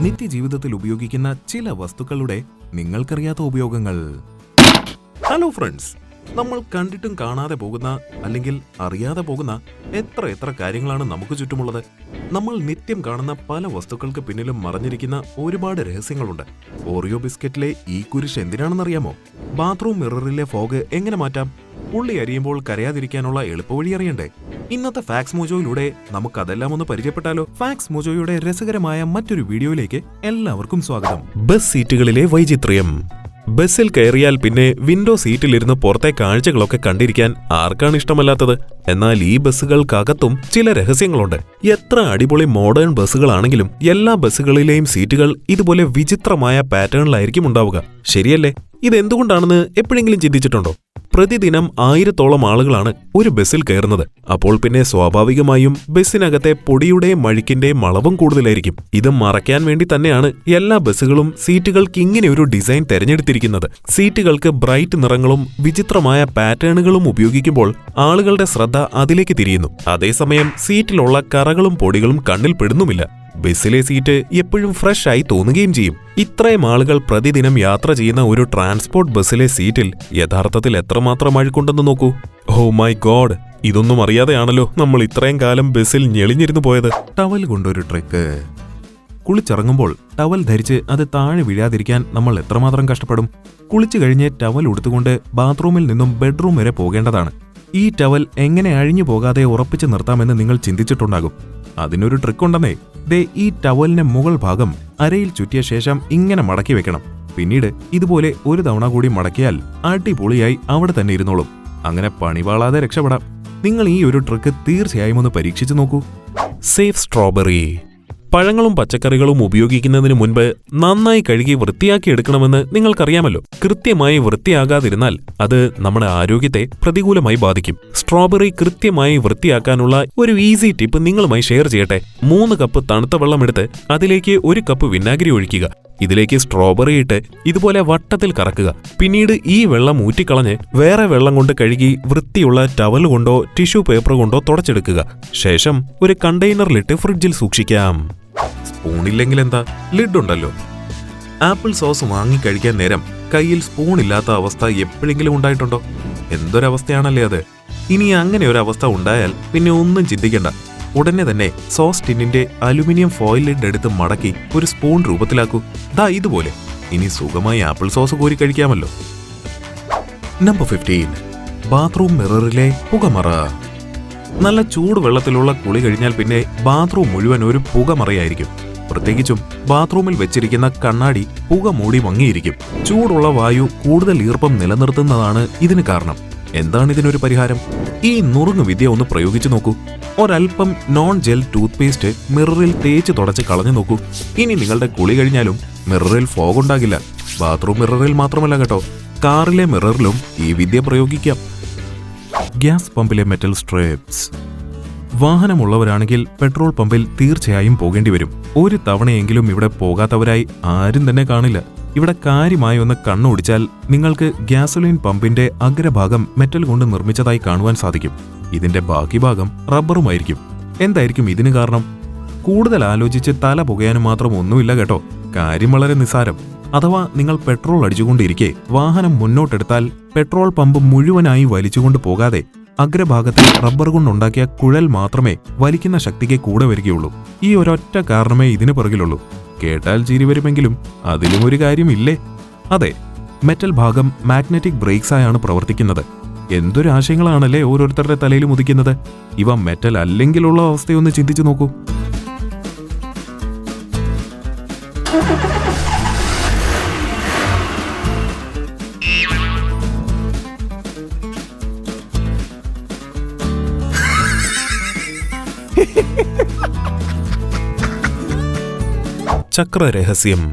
നിത്യജീവിതത്തിൽ ഉപയോഗിക്കുന്ന ചില വസ്തുക്കളുടെ നിങ്ങൾക്കറിയാത്ത ഉപയോഗങ്ങൾ. ഹലോ ഫ്രണ്ട്സ്, നമ്മൾ കണ്ടിട്ടും കാണാതെ പോകുന്ന അല്ലെങ്കിൽ അറിയാതെ പോകുന്ന എത്ര കാര്യങ്ങളാണ് നമുക്ക് ചുറ്റുമുള്ളത്. നമ്മൾ നിത്യം കാണുന്ന പല വസ്തുക്കൾക്ക് പിന്നിലും മറഞ്ഞിരിക്കുന്ന ഒരുപാട് രഹസ്യങ്ങളുണ്ട്. ഓറിയോ ബിസ്ക്കറ്റിലെ ഈ കുരിശ് എന്തിനാണെന്നറിയാമോ? ബാത്റൂം മിററിലെ ഫോഗ് എങ്ങനെ മാറ്റാം? ഉള്ളി അരിയുമ്പോൾ കരയാതിരിക്കാനുള്ള എളുപ്പവഴി അറിയണ്ടേ? ഇന്നത്തെ ഫാക്സ് മോജോയിലൂടെ നമുക്കതെല്ലാം ഒന്ന് പരിചയപ്പെട്ടാലോ? ഫാക്സ് മോജോയുടെ രസകരമായ മറ്റൊരു വീഡിയോയിലേക്ക് എല്ലാവർക്കും സ്വാഗതം. ബസ് സീറ്റുകളിലെ വൈചിത്ര്യം. ബസ്സിൽ കയറിയാൽ പിന്നെ വിൻഡോ സീറ്റിലിരുന്ന് പുറത്തെ കാഴ്ചകളൊക്കെ കണ്ടിരിക്കാൻ ആർക്കാണ് ഇഷ്ടമല്ലാത്തത്? എന്നാൽ ഈ ബസ്സുകൾക്കകത്തും ചില രഹസ്യങ്ങളുണ്ട്. എത്ര അടിപൊളി മോഡേൺ ബസ്സുകളാണെങ്കിലും എല്ലാ ബസ്സുകളിലെയും സീറ്റുകൾ ഇതുപോലെ വിചിത്രമായ പാറ്റേണിലായിരിക്കും ഉണ്ടാവുക. ശരിയല്ലേ? ഇതെന്തുകൊണ്ടാണെന്ന് എപ്പോഴെങ്കിലും ചിന്തിച്ചിട്ടുണ്ടോ? പ്രതിദിനം 1000-ഓളം ആളുകളാണ് ഒരു ബസ്സിൽ കയറുന്നത്. അപ്പോൾ പിന്നെ സ്വാഭാവികമായും ബസ്സിനകത്തെ പൊടിയുടെയും മഴുക്കിന്റെയും അളവും കൂടുതലായിരിക്കും. ഇത് മറയ്ക്കാൻ വേണ്ടി തന്നെയാണ് എല്ലാ ബസ്സുകളും സീറ്റുകൾക്ക് ഇങ്ങനെ ഒരു ഡിസൈൻ തെരഞ്ഞെടുത്തിരിക്കുന്നത്. സീറ്റുകൾക്ക് ബ്രൈറ്റ് നിറങ്ങളും വിചിത്രമായ പാറ്റേണുകളും ഉപയോഗിക്കുമ്പോൾ ആളുകളുടെ ശ്രദ്ധ അതിലേക്ക് തിരിയുന്നു. അതേസമയം സീറ്റിലുള്ള കറകളും പൊടികളും കണ്ണിൽ പെടുന്നുമില്ല. ബസ്സിലെ സീറ്റ് എപ്പോഴും ഫ്രഷ് ആയി തോന്നുകയും ചെയ്യും. ഇത്രയും ആളുകൾ പ്രതിദിനം യാത്ര ചെയ്യുന്ന ഒരു ട്രാൻസ്പോർട്ട് ബസ്സിലെ സീറ്റിൽ യഥാർത്ഥത്തിൽ എത്രമാത്രം അഴുക്കുണ്ടെന്ന് നോക്കൂ. ഓ മൈ ഗോഡ്, ഇതൊന്നും അറിയാതെയാണല്ലോ നമ്മൾ ഇത്രയും കാലം ബസ്സിൽ ഞെളിഞ്ഞിരുന്നു പോയത്. ടവൽ കൊണ്ടൊരു ട്രിക്ക്. കുളിച്ചിറങ്ങുമ്പോൾ ടവൽ ധരിച്ച് അത് താഴെ വീഴാതിരിക്കാൻ നമ്മൾ എത്രമാത്രം കഷ്ടപ്പെടും. കുളിച്ചു കഴിഞ്ഞ് ടവൽ ഉടുത്തുകൊണ്ട് ബാത്റൂമിൽ നിന്നും ബെഡ്റൂം വരെ പോകേണ്ടതാണ്. ഈ ടവൽ എങ്ങനെ അഴിഞ്ഞു പോകാതെ ഉറപ്പിച്ചു നിർത്താമെന്ന് നിങ്ങൾ ചിന്തിച്ചിട്ടുണ്ടാകും. അതിനൊരു ട്രിക്കുണ്ടെന്നേ. ദേ, ഈ ടവലിന്റെ മുകൾ ഭാഗം അരയിൽ ചുറ്റിയ ശേഷം ഇങ്ങനെ മടക്കി വെക്കണം. പിന്നീട് ഇതുപോലെ ഒരു തവണ കൂടി മടക്കിയാൽ അടിപൊളിയായി അവിടെ തന്നെ ഇരുന്നോളും. അങ്ങനെ പണിവാളാതെ രക്ഷപ്പെടാം. നിങ്ങൾ ഈ ഒരു ട്രിക്ക് തീർച്ചയായും ഒന്ന് പരീക്ഷിച്ചു നോക്കൂ. Safe strawberry. പഴങ്ങളും പച്ചക്കറികളും ഉപയോഗിക്കുന്നതിന് മുൻപ് നന്നായി കഴുകി വൃത്തിയാക്കി എടുക്കണമെന്ന് നിങ്ങൾക്കറിയാമല്ലോ. കൃത്യമായി വൃത്തിയാകാതിരുന്നാൽ അത് നമ്മുടെ ആരോഗ്യത്തെ പ്രതികൂലമായി ബാധിക്കും. സ്ട്രോബെറി കൃത്യമായി വൃത്തിയാക്കാനുള്ള ഒരു ഈസി ടിപ്പ് നിങ്ങളുമായി ഷെയർ ചെയ്യട്ടെ. 3 കപ്പ് തണുത്ത വെള്ളമെടുത്ത് അതിലേക്ക് 1 കപ്പ് വിനാഗിരി ഒഴിക്കുക. ഇതിലേക്ക് സ്ട്രോബെറി ഇട്ട് ഇതുപോലെ വട്ടത്തിൽ കറക്കുക. പിന്നീട് ഈ വെള്ളം ഊറ്റിക്കളഞ്ഞ് വേറെ വെള്ളം കൊണ്ട് കഴുകി വൃത്തിയുള്ള ടവൽ കൊണ്ടോ ടിഷ്യൂ പേപ്പർ കൊണ്ടോ തുടച്ചെടുക്കുക. ശേഷം ഒരു കണ്ടെയ്നറിലിട്ട് ഫ്രിഡ്ജിൽ സൂക്ഷിക്കാം. സ്പൂണില്ലെങ്കിൽ എന്താ, ലിഡ് ഉണ്ടല്ലോ. ആപ്പിൾ സോസ് വാങ്ങിക്കഴിക്കാൻ നേരം കയ്യിൽ സ്പൂൺ ഇല്ലാത്ത അവസ്ഥ എപ്പോഴെങ്കിലും ഉണ്ടായിട്ടുണ്ടോ? എന്തൊരവസ്ഥയാണല്ലേ അത്. ഇനി അങ്ങനെ ഒരു അവസ്ഥ ഉണ്ടായാൽ പിന്നെ ഒന്നും ചിന്തിക്കണ്ട. ഉടനെ തന്നെ സോസ് ടിന്നിന്റെ അലുമിനിയം ഫോയിൽ ലിഡ് എടുത്ത് മടക്കി ഒരു സ്പൂൺ രൂപത്തിലാക്കൂ. ദാ ഇതുപോലെ. ഇനി സുഖമായി ആപ്പിൾ സോസ് കോരി കഴിക്കാമല്ലോ. നമ്പർ 15. ബാത്റൂം മിററിലെ പുകമറ. നല്ല ചൂട് വെള്ളത്തിലുള്ള കുളി കഴിഞ്ഞാൽ പിന്നെ ബാത്റൂം മുഴുവൻ ഒരു പുകമറയായിരിക്കും. പ്രത്യേകിച്ചും ബാത്റൂമിൽ വെച്ചിരിക്കുന്ന കണ്ണാടി പുക മൂടി മങ്ങിയിരിക്കും. ചൂടുള്ള വായു കൂടുതൽ ഈർപ്പം നിലനിർത്തുന്നതാണ് ഇതിന് കാരണം. എന്താണ് ഇതിനൊരു പരിഹാരം? ഈ നുറുങ്ങു വിദ്യ ഒന്ന് പ്രയോഗിച്ചു നോക്കൂ. ഒരൽപ്പം നോൺ ജെൽ ടൂത്ത് പേസ്റ്റ് മിററിൽ തേച്ച് തുടച്ച് കളഞ്ഞു നോക്കൂ. ഇനി നിങ്ങളുടെ കുളി കഴിഞ്ഞാലും മിററിൽ ഫോഗ് ഉണ്ടാകില്ല. ബാത്റൂം മിററിൽ മാത്രമല്ല കേട്ടോ, കാറിലെ മിററിലും ഈ വിദ്യ പ്രയോഗിക്കാം. ഗ്യാസ് പമ്പിലെ മെറ്റൽ സ്ട്രിപ്സ്. വാഹനമുള്ളവരാണെങ്കിൽ പെട്രോൾ പമ്പിൽ തീർച്ചയായും പോകേണ്ടി വരും. ഒരു തവണയെങ്കിലും ഇവിടെ പോകാത്തവരായി ആരും തന്നെ കാണില്ല. ഇവിടെ കാര്യമായി ഒന്ന് കണ്ണോടിച്ചാൽ നിങ്ങൾക്ക് ഗ്യാസോലിൻ പമ്പിന്റെ അഗ്രഭാഗം മെറ്റൽ കൊണ്ട് നിർമ്മിച്ചതായി കാണുവാൻ സാധിക്കും. ഇതിന്റെ ബാക്കി ഭാഗം റബ്ബറുമായിരിക്കും. എന്തായിരിക്കും ഇതിന് കാരണം? കൂടുതൽ ആലോചിച്ച് തല പുകയാനും മാത്രം ഒന്നുമില്ല കേട്ടോ. കാര്യം വളരെ നിസ്സാരം. അഥവാ നിങ്ങൾ പെട്രോൾ അടിച്ചുകൊണ്ടിരിക്കെ വാഹനം മുന്നോട്ടെടുത്താൽ പെട്രോൾ പമ്പ് മുഴുവനായി വലിച്ചുകൊണ്ട് പോകാതെ അഗ്രഭാഗത്തെ റബ്ബർ കൊണ്ടുണ്ടാക്കിയ കുഴൽ മാത്രമേ വലിക്കുന്ന ശക്തിക്ക് കൂടെ വരികയുള്ളൂ. ഈ ഒരൊറ്റ കാരണമേ ഇതിന് പിറകിലുള്ളൂ. കേട്ടാൽ ചിരി വരുമെങ്കിലും അതിലും ഒരു കാര്യമില്ലേ? അതെ, മെറ്റൽ ഭാഗം മാഗ്നറ്റിക് ബ്രേക്സായാണ് പ്രവർത്തിക്കുന്നത്. എന്തൊരു ആശയങ്ങളാണല്ലേ ഓരോരുത്തരുടെ തലയിലും ഉദിക്കുന്നത്. ഇവ മെറ്റൽ അല്ലെങ്കിലുള്ള അവസ്ഥയൊന്ന് ചിന്തിച്ചു നോക്കൂ. ചക്രരഹസ്യം.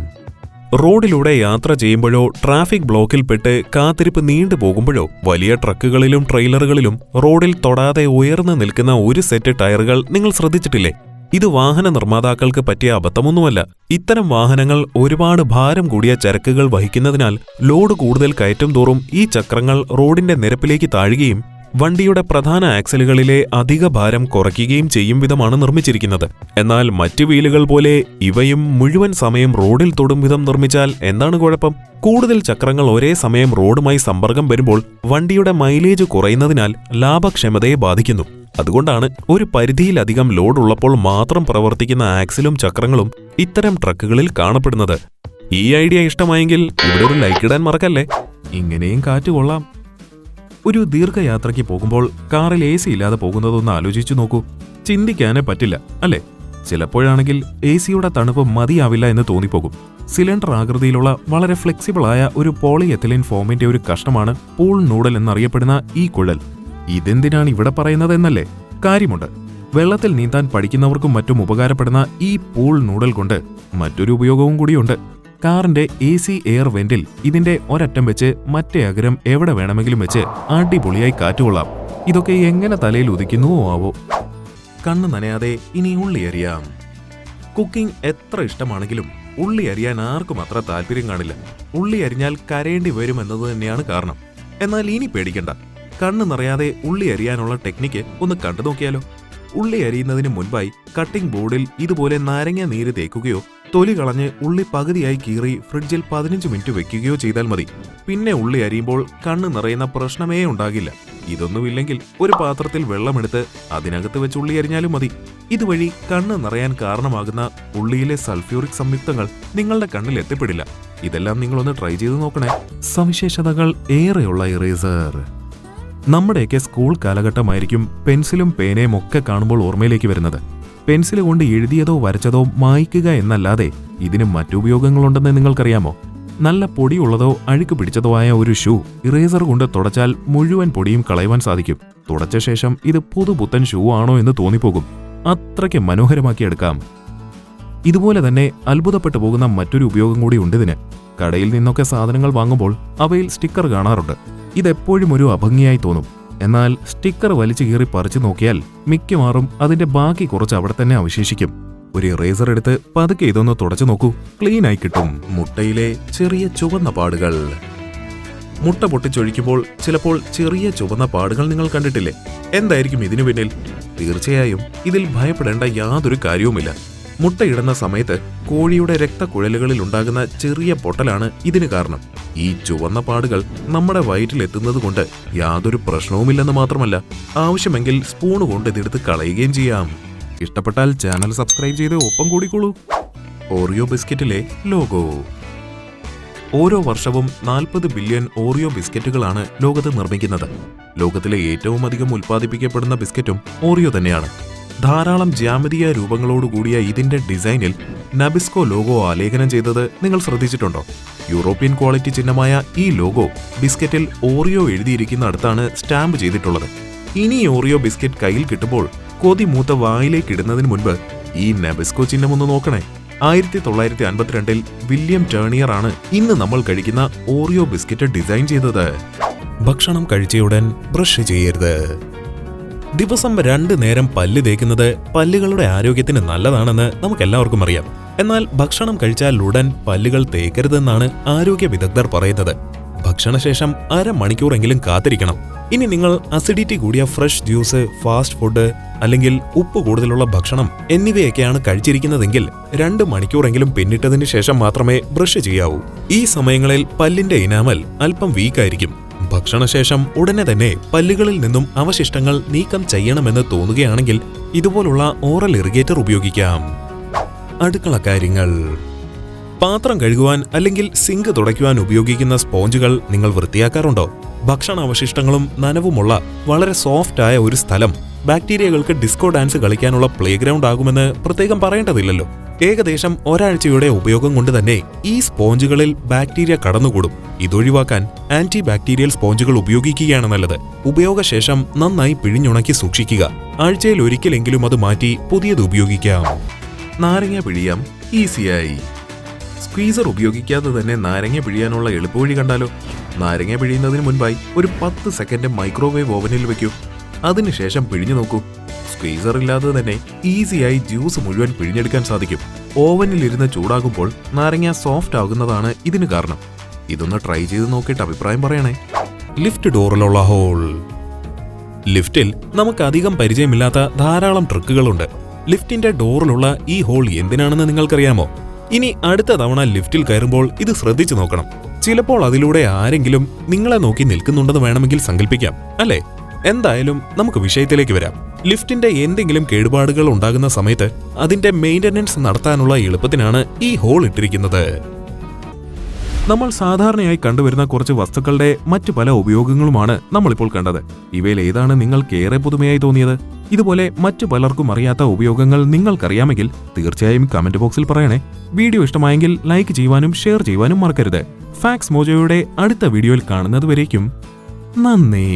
റോഡിലൂടെ യാത്ര ചെയ്യുമ്പോഴോ ട്രാഫിക് ബ്ലോക്കിൽപ്പെട്ട് കാത്തിരിപ്പ് നീണ്ടുപോകുമ്പോഴോ വലിയ ട്രക്കുകളിലും ട്രെയിലറുകളിലും റോഡിൽ തൊടാതെ ഉയർന്നു നിൽക്കുന്ന ഒരു സെറ്റ് ടയറുകൾ നിങ്ങൾ ശ്രദ്ധിച്ചിട്ടില്ലേ? ഇത് വാഹന നിർമ്മാതാക്കൾക്ക് പറ്റിയ അബദ്ധമൊന്നുമല്ല. ഇത്തരം വാഹനങ്ങൾ ഒരുപാട് ഭാരം കൂടിയ ചരക്കുകൾ വഹിക്കുന്നതിനാൽ ലോഡ് കൂടുതൽ കയറ്റും തോറും ഈ ചക്രങ്ങൾ റോഡിന്റെ നിരപ്പിലേക്ക് താഴുകയും വണ്ടിയുടെ പ്രധാന ആക്സലുകളിലെ അധിക ഭാരം കുറയ്ക്കുകയും ചെയ്യും വിധമാണ് നിർമ്മിച്ചിരിക്കുന്നത്. എന്നാൽ മറ്റ് വീലുകൾ പോലെ ഇവയും മുഴുവൻ സമയം റോഡിൽ തൊടും വിധം നിർമ്മിച്ചാൽ എന്താണ് കുഴപ്പം? കൂടുതൽ ചക്രങ്ങൾ ഒരേ സമയം റോഡുമായി സമ്പർക്കം വരുമ്പോൾ വണ്ടിയുടെ മൈലേജ് കുറയുന്നതിനാൽ ലാഭക്ഷമതയെ ബാധിക്കുന്നു. അതുകൊണ്ടാണ് ഒരു പരിധിയിലധികം ലോഡ് ഉള്ളപ്പോൾ മാത്രം പ്രവർത്തിക്കുന്ന ആക്സിലും ചക്രങ്ങളും ഇത്തരം ട്രക്കുകളിൽ കാണപ്പെടുന്നത്. ഈ ഐഡിയ ഇഷ്ടമായെങ്കിൽ ഇവിടെ ഒരു ലൈക്ക് ഇടാൻ മറക്കല്ലേ. ഇങ്ങനെയും കാറ്റ് കൊള്ളാം. ഒരു ദീർഘയാത്രയ്ക്ക് പോകുമ്പോൾ കാറിൽ AC ഇല്ലാതെ പോകുന്നതൊന്ന് ആലോചിച്ചു നോക്കൂ. ചിന്തിക്കാനേ പറ്റില്ല അല്ലേ? ചിലപ്പോഴാണെങ്കിൽ AC-യുടെ തണുപ്പ് മതിയാവില്ല എന്ന് തോന്നിപ്പോകും. സിലിണ്ടർ ആകൃതിയിലുള്ള വളരെ ഫ്ലെക്സിബിളായ ഒരു പോളിയെത്തിലിൻ ഫോമിന്റെ ഒരു കഷ്ണമാണ് പൂൾ നൂഡൽ എന്നറിയപ്പെടുന്ന ഈ കുഴൽ. ഇതെന്തിനാണ് ഇവിടെ പറയുന്നത് എന്നല്ലേ? കാര്യമുണ്ട്. വെള്ളത്തിൽ നീന്താൻ പഠിക്കുന്നവർക്കും മറ്റും ഉപകാരപ്പെടുന്ന ഈ പൂൾ നൂഡൽ കൊണ്ട് മറ്റൊരു ഉപയോഗവും കൂടിയുണ്ട്. കാറിന്റെ AC എയർ വെന്റിൽ ഇതിന്റെ ഒരറ്റം വെച്ച് മറ്റേ അഗ്രം എവിടെ വേണമെങ്കിലും വെച്ച് അടിപൊളിയായി കാറ്റുകൊള്ളാം. ഇതൊക്കെ എങ്ങനെ തലയിൽ ഉദിക്കുന്നുവോ ആവോ. കണ്ണ് നനയാതെ ഇനി ഉള്ളി അരിയാം. കുക്കിംഗ് എത്ര ഇഷ്ടമാണെങ്കിലും ഉള്ളി അരിയാൻ ആർക്കും അത്ര താല്പര്യം കാണില്ല. ഉള്ളി അരിഞ്ഞാൽ കരയേണ്ടി വരുമെന്നത് തന്നെയാണ് കാരണം. എന്നാൽ ഇനി പേടിക്കണ്ട. കണ്ണ് നിറയാതെ ഉള്ളി അരിയാനുള്ള ടെക്നിക്ക് ഒന്ന് കണ്ടു നോക്കിയാലോ. ഉള്ളി അരിയുന്നതിന് മുൻപായി കട്ടിംഗ് ബോർഡിൽ ഇതുപോലെ നാരങ്ങ നീര് തേക്കുകയോ തൊലി കളഞ്ഞ് ഉള്ളി പകുതിയായി കീറി ഫ്രിഡ്ജിൽ 15 മിനിറ്റ് വെക്കുകയോ ചെയ്താൽ മതി. പിന്നെ ഉള്ളി അരിയുമ്പോൾ കണ്ണ് നിറയുന്ന പ്രശ്നമേ ഉണ്ടാകില്ല. ഇതൊന്നുമില്ലെങ്കിൽ ഒരു പാത്രത്തിൽ വെള്ളമെടുത്ത് അതിനകത്ത് വെച്ച് ഉള്ളി അരിഞ്ഞാലും മതി. ഇതുവഴി കണ്ണ് നിറയാൻ കാരണമാകുന്ന ഉള്ളിയിലെ സൾഫ്യൂറിക് സംയുക്തങ്ങൾ നിങ്ങളുടെ കണ്ണിൽ എത്തിപ്പെടില്ല. ഇതെല്ലാം നിങ്ങളൊന്ന് ട്രൈ ചെയ്ത് നോക്കണേ. സവിശേഷതകൾ ഏറെയുള്ള ഇറേസർ. നമ്മുടെയൊക്കെ സ്കൂൾ കാലഘട്ടമായിരിക്കും പെൻസിലും പേനയും ഒക്കെ കാണുമ്പോൾ ഓർമ്മയിലേക്ക് വരുന്നത്. പെൻസിൽ കൊണ്ട് എഴുതിയതോ വരച്ചതോ മായ്ക്കുക എന്നല്ലാതെ ഇതിന് മറ്റുപയോഗങ്ങളുണ്ടെന്ന് നിങ്ങൾക്കറിയാമോ? നല്ല പൊടിയുള്ളതോ അഴുക്ക് പിടിച്ചതോ ആയ ഒരു ഷൂ ഇറേസർ കൊണ്ട് തുടച്ചാൽ മുഴുവൻ പൊടിയും കളയുവാൻ സാധിക്കും. തുടച്ച ശേഷം ഇത് പുതുപുത്തൻ ഷൂ ആണോ എന്ന് തോന്നിപ്പോകും. അത്രയ്ക്ക് മനോഹരമാക്കിയെടുക്കാം. ഇതുപോലെ തന്നെ അത്ഭുതപ്പെട്ടു പോകുന്ന മറ്റൊരു ഉപയോഗം കൂടി ഉണ്ട് ഇതിന്. കടയിൽ നിന്നൊക്കെ സാധനങ്ങൾ വാങ്ങുമ്പോൾ അവയിൽ സ്റ്റിക്കർ കാണാറുണ്ട്. ഇതെപ്പോഴും ഒരു അഭംഗിയായി തോന്നും. എന്നാൽ സ്റ്റിക്കർ വലിച്ചു കീറി പറിച്ചു നോക്കിയാൽ മിക്കവാറും അതിന്റെ ബാക്കി കുറച്ച് അവിടെ തന്നെ അവശേഷിക്കും. ഒരു ഇറേസർ എടുത്ത് പതുക്കെ ഇതൊന്ന് തുടച്ചു നോക്കൂ. ക്ലീനായി കിട്ടും. മുട്ടയിലെ ചെറിയ ചുവന്ന പാടുകൾ. മുട്ട പൊട്ടിച്ചൊഴിക്കുമ്പോൾ ചിലപ്പോൾ ചെറിയ ചുവന്ന പാടുകൾ നിങ്ങൾ കണ്ടിട്ടില്ലേ? എന്തായിരിക്കും ഇതിനു പിന്നിൽ? തീർച്ചയായും ഇതിൽ ഭയപ്പെടേണ്ട യാതൊരു കാര്യവുമില്ല. മുട്ടയിടുന്ന സമയത്ത് കോഴിയുടെ രക്തക്കുഴലുകളിൽ ഉണ്ടാകുന്ന ചെറിയ പൊട്ടലാണ് ഇതിന് കാരണം. ഈ ചുവന്ന പാടുകൾ നമ്മുടെ വയറ്റിലെത്തുന്നത് കൊണ്ട് യാതൊരു പ്രശ്നവുമില്ലെന്ന് മാത്രമല്ല, ആവശ്യമെങ്കിൽ സ്പൂണ് കൊണ്ട് ഇതെടുത്ത് കളയുകയും ചെയ്യാം. ഇഷ്ടപ്പെട്ടാൽ ചാനൽ സബ്സ്ക്രൈബ് ചെയ്ത് ഒപ്പം കൂടിക്കോളൂ. Oreo ബിസ്ക്കറ്റിലെ logo. ഓരോ വർഷവും 40 ബില്യൺ ഓറിയോ ബിസ്ക്കറ്റുകളാണ് ലോകത്ത് നിർമ്മിക്കുന്നത്. ലോകത്തിലെ ഏറ്റവും അധികം ഉൽപ്പാദിപ്പിക്കപ്പെടുന്ന ബിസ്ക്കറ്റും ഓറിയോ തന്നെയാണ്. ധാരാളം ജ്യാമിതീയ രൂപങ്ങളോടുകൂടിയ ഇതിന്റെ ഡിസൈനിൽ നബിസ്കോ ലോഗോ ആലേഖനം ചെയ്തത് നിങ്ങൾ ശ്രദ്ധിച്ചിട്ടുണ്ടോ? യൂറോപ്യൻ ക്വാളിറ്റി ചിഹ്നമായ ഈ ലോഗോ ബിസ്ക്കറ്റിൽ ഓറിയോ എഴുതിയിരിക്കുന്ന അടുത്താണ് സ്റ്റാമ്പ് ചെയ്തിട്ടുള്ളത്. ഇനി ഓറിയോ ബിസ്ക്കറ്റ് കയ്യിൽ കിട്ടുമ്പോൾ കൊതി മൂത്ത വായിലേക്ക് ഇടുന്നതിന് മുൻപ് ഈ നബിസ്കോ ചിഹ്നം ഒന്ന് നോക്കണേ. 1952 വില്യം ടേണിയർ ആണ് ഇന്ന് നമ്മൾ കഴിക്കുന്ന ഓറിയോ ബിസ്ക്കറ്റ് ഡിസൈൻ ചെയ്തത്. ഭക്ഷണം കഴിച്ചയുടൻ ബ്രഷ് ചെയ്യരുത്. ദിവസം 2 നേരം പല്ല് തേക്കുന്നത് പല്ലുകളുടെ ആരോഗ്യത്തിന് നല്ലതാണെന്ന് നമുക്കെല്ലാവർക്കും അറിയാം. എന്നാൽ ഭക്ഷണം കഴിച്ചാൽ ഉടൻ പല്ലുകൾ തേക്കരുതെന്നാണ് ആരോഗ്യ വിദഗ്ധർ പറയുന്നത്. ഭക്ഷണശേഷം അരമണിക്കൂറെങ്കിലും കാത്തിരിക്കണം. ഇനി നിങ്ങൾ അസിഡിറ്റി കൂടിയ ഫ്രഷ് ജ്യൂസ്, ഫാസ്റ്റ് ഫുഡ് അല്ലെങ്കിൽ ഉപ്പ് കൂടുതലുള്ള ഭക്ഷണം എന്നിവയൊക്കെയാണ് കഴിച്ചിരിക്കുന്നതെങ്കിൽ 2 മണിക്കൂറെങ്കിലും പിന്നിട്ടതിന് ശേഷം മാത്രമേ ബ്രഷ് ചെയ്യാവൂ. ഈ സമയങ്ങളിൽ പല്ലിന്റെ ഇനാമൽ അല്പം വീക്കായിരിക്കും. ഭക്ഷണശേഷം ഉടനെ തന്നെ പല്ലുകളിൽ നിന്നും അവശിഷ്ടങ്ങൾ നീക്കം ചെയ്യണമെന്ന് തോന്നുകയാണെങ്കിൽ ഇതുപോലുള്ള ഓറൽ ഇറിഗേറ്റർ ഉപയോഗിക്കാം. അടുക്കള കാര്യങ്ങൾ. പാത്രം കഴുകുവാൻ അല്ലെങ്കിൽ സിങ്ക് തുടയ്ക്കുവാൻ ഉപയോഗിക്കുന്ന സ്പോഞ്ചുകൾ നിങ്ങൾ വൃത്തിയാക്കാറുണ്ടോ? ഭക്ഷണാവശിഷ്ടങ്ങളും നനവുമുള്ള വളരെ സോഫ്റ്റായ ഒരു സ്ഥലം ബാക്ടീരിയകൾക്ക് ഡിസ്കോ ഡാൻസ് കളിക്കാനുള്ള പ്ലേ ഗ്രൗണ്ട് ആകുമെന്ന് പ്രത്യേകം പറയേണ്ടതില്ലല്ലോ. ഏകദേശം ഒരാഴ്ചയുടെ ഉപയോഗം കൊണ്ട് തന്നെ ഈ സ്പോഞ്ചുകളിൽ ബാക്ടീരിയ കടന്നുകൂടും. ഇതൊഴിവാക്കാൻ ആന്റി ബാക്ടീരിയൽ സ്പോഞ്ചുകൾ ഉപയോഗിക്കുകയാണ് നല്ലത്. ഉപയോഗശേഷം നന്നായി പിഴിഞ്ഞുണക്കി സൂക്ഷിക്കുക. ആഴ്ചയിൽ ഒരിക്കലെങ്കിലും അത് മാറ്റി പുതിയത് ഉപയോഗിക്കാം. നാരങ്ങ പിഴിയാം ഈസിയായി. സ്ക്വീസർ ഉപയോഗിക്കാതെ തന്നെ നാരങ്ങ പിഴിയാനുള്ള എളുപ്പവഴി കണ്ടാലോ? നാരങ്ങ പിഴിയുന്നതിന് മുൻപായി ഒരു 10 സെക്കൻഡ് മൈക്രോവേവ് ഓവനിൽ വെക്കൂ. അതിനുശേഷം പിഴിഞ്ഞു നോക്കൂ. സ്ക്വീസർ ഇല്ലാതെ തന്നെ ഈസിയായി ജ്യൂസ് മുഴുവൻ പിഴിഞ്ഞെടുക്കാൻ സാധിക്കും. ഓവനിലിരുന്ന് ചൂടാകുമ്പോൾ നാരങ്ങ സോഫ്റ്റ് ആകുന്നതാണ് ഇതിന് കാരണം. ഇതൊന്ന് ട്രൈ ചെയ്ത് നോക്കിയിട്ട് അഭിപ്രായം പറയണേ. ലിഫ്റ്റ് ഡോറിലുള്ള ഹോൾ. ലിഫ്റ്റിൽ നമുക്ക് അധികം പരിചയമില്ലാത്ത ധാരാളം ട്രിക്കുകളുണ്ട്. ലിഫ്റ്റിന്റെ ഡോറിലുള്ള ഈ ഹോൾ എന്തിനാണെന്ന് നിങ്ങൾക്കറിയാമോ? ഇനി അടുത്ത തവണ ലിഫ്റ്റിൽ കയറുമ്പോൾ ഇത് ശ്രദ്ധിച്ചു നോക്കണം. ചിലപ്പോൾ അതിലൂടെ ആരെങ്കിലും നിങ്ങളെ നോക്കി നിൽക്കുന്നുണ്ടെന്ന് വേണമെങ്കിൽ സങ്കല്പിക്കാം, അല്ലേ? എന്തായാലും നമുക്ക് വിഷയത്തിലേക്ക് വരാം. ലിഫ്റ്റിന്റെ എന്തെങ്കിലും കേടുപാടുകൾ ഉണ്ടാകുന്ന സമയത്ത് അതിന്റെ മെയിന്റനൻസ് നടത്താനുള്ള എളുപ്പത്തിനാണ് ഈ ഹോൾ ഇട്ടിരിക്കുന്നത്. നമ്മൾ സാധാരണയായി കണ്ടുവരുന്ന കുറച്ച് വസ്തുക്കളുടെ മറ്റു പല ഉപയോഗങ്ങളുമാണ് നമ്മളിപ്പോൾ കണ്ടത്. ഇവയിൽ ഏതാണ് നിങ്ങൾക്കേറെ പുതുമയായി തോന്നിയത്? ഇതുപോലെ മറ്റു പലർക്കും അറിയാത്ത ഉപയോഗങ്ങൾ നിങ്ങൾക്കറിയാമെങ്കിൽ തീർച്ചയായും കമന്റ് ബോക്സിൽ പറയണേ. വീഡിയോ ഇഷ്ടമായെങ്കിൽ ലൈക്ക് ചെയ്യുവാനും ഷെയർ ചെയ്യുവാനും മറക്കരുത്. ഫാക്സ് മോജോയുടെ അടുത്ത വീഡിയോയിൽ കാണുന്നതുവരേക്കും നന്ദി.